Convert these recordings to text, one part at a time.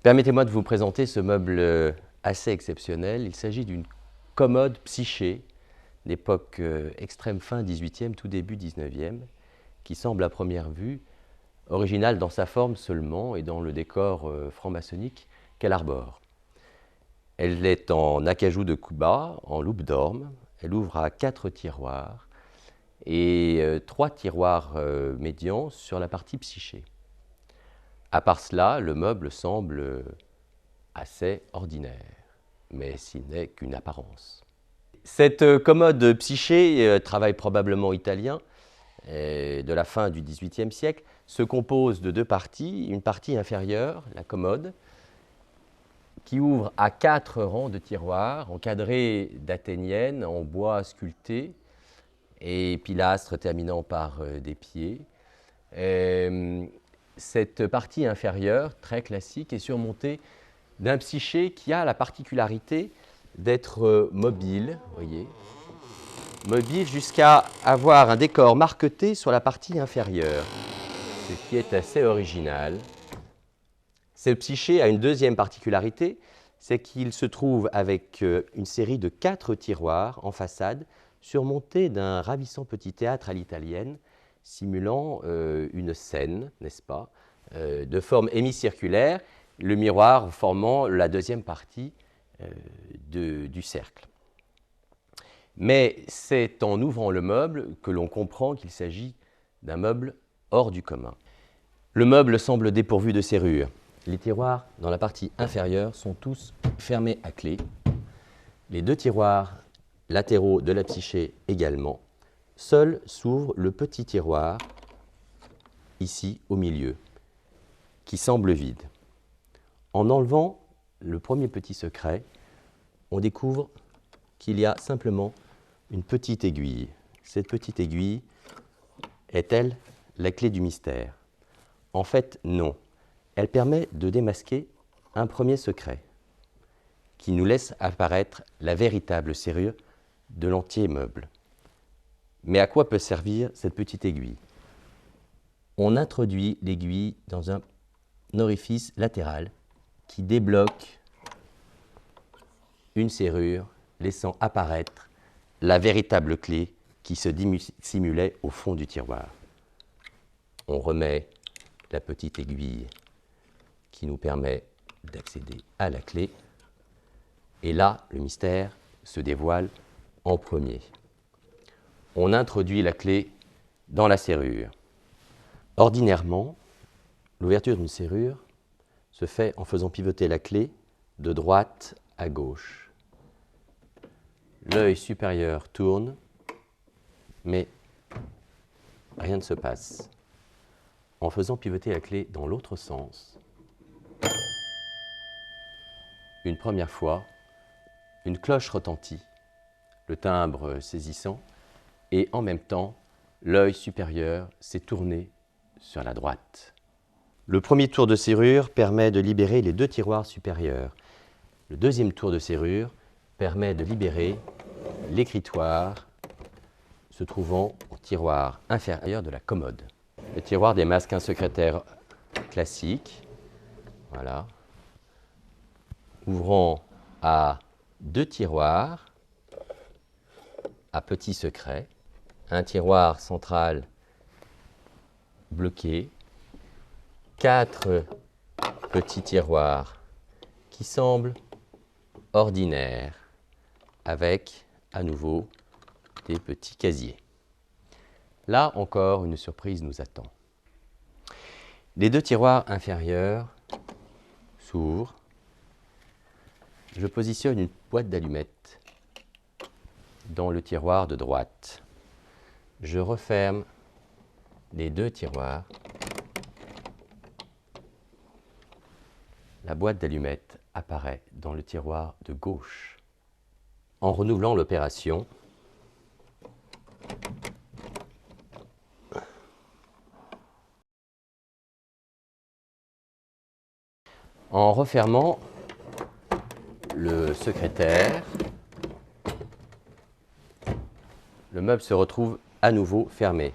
Permettez-moi de vous présenter ce meuble assez exceptionnel. Il s'agit d'une commode Psyché d'époque extrême fin 18e, tout début 19e, qui semble à première vue originale dans sa forme seulement et dans le décor franc-maçonnique qu'elle arbore. Elle est en acajou de Cuba, en loupe d'orme. Elle ouvre à 4 tiroirs et 3 tiroirs médians sur la partie Psyché. À part cela, le meuble semble assez ordinaire, mais ce n'est qu'une apparence. Cette commode Psyché, travail probablement italien, de la fin du XVIIIe siècle, se compose de 2 parties. Une partie inférieure, la commode, qui ouvre à 4 rangs de tiroirs encadrés d'athéniennes en bois sculpté et pilastres terminant par des pieds. Cette partie inférieure, très classique, est surmontée d'un Psyché qui a la particularité d'être mobile, voyez, mobile jusqu'à avoir un décor marqueté sur la partie inférieure, ce qui est assez original. Ce Psyché a une deuxième particularité, c'est qu'il se trouve avec une série de 4 tiroirs en façade, surmontés d'un ravissant petit théâtre à l'italienne, simulant une scène, n'est-ce pas, de forme hémicirculaire, le miroir formant la deuxième partie du cercle. Mais c'est en ouvrant le meuble que l'on comprend qu'il s'agit d'un meuble hors du commun. Le meuble semble dépourvu de serrure. Les tiroirs dans la partie inférieure sont tous fermés à clé. Les 2 tiroirs latéraux de la Psyché également. Seul s'ouvre le petit tiroir, ici au milieu, qui semble vide. En enlevant le premier petit secret, on découvre qu'il y a simplement une petite aiguille. Cette petite aiguille est-elle la clé du mystère? En fait, non. Elle permet de démasquer un premier secret qui nous laisse apparaître la véritable serrure de l'entier meuble. Mais à quoi peut servir cette petite aiguille? On introduit l'aiguille dans un orifice latéral qui débloque une serrure, laissant apparaître la véritable clé qui se dissimulait au fond du tiroir. On remet la petite aiguille qui nous permet d'accéder à la clé. Et là, le mystère se dévoile en premier. On introduit la clé dans la serrure. Ordinairement, l'ouverture d'une serrure se fait en faisant pivoter la clé de droite à gauche. L'œil supérieur tourne, mais rien ne se passe. En faisant pivoter la clé dans l'autre sens, une première fois, une cloche retentit, le timbre saisissant, et en même temps, l'œil supérieur s'est tourné sur la droite. Le premier tour de serrure permet de libérer les 2 tiroirs supérieurs. Le deuxième tour de serrure permet de libérer l'écritoire se trouvant au tiroir inférieur de la commode. Le tiroir démasque un secrétaire classique, voilà, ouvrant à 2 tiroirs à petit secret, un tiroir central bloqué, 4 petits tiroirs qui semblent ordinaires, avec à nouveau des petits casiers. Là encore, une surprise nous attend. Les 2 tiroirs inférieurs s'ouvrent. Je positionne une boîte d'allumettes dans le tiroir de droite. Je referme les 2 tiroirs. La boîte d'allumettes apparaît dans le tiroir de gauche. En renouvelant l'opération, en refermant le secrétaire, le meuble se retrouve à nouveau fermé.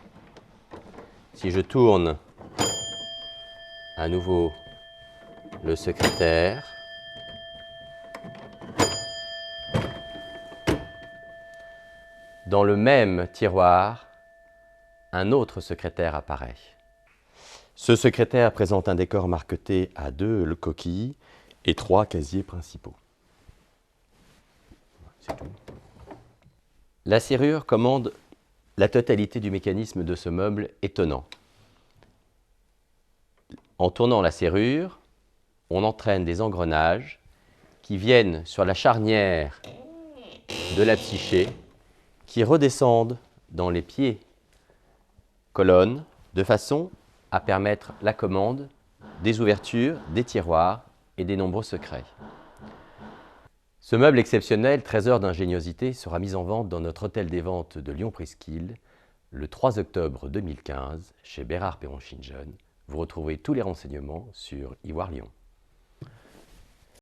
Si je tourne à nouveau le secrétaire. Dans le même tiroir, un autre secrétaire apparaît. Ce secrétaire présente un décor marqueté à 2 coquilles et 3 casiers principaux. C'est tout. La serrure commande la totalité du mécanisme de ce meuble étonnant. En tournant la serrure, on entraîne des engrenages qui viennent sur la charnière de la psyché, qui redescendent dans les pieds colonnes de façon à permettre la commande des ouvertures, des tiroirs et des nombreux secrets. Ce meuble exceptionnel, trésor d'ingéniosité, sera mis en vente dans notre hôtel des ventes de Lyon-Presqu'île le 3 octobre 2015 chez Bérard Perron-Shinjon. Vous retrouvez tous les renseignements sur Ivoire Lyon.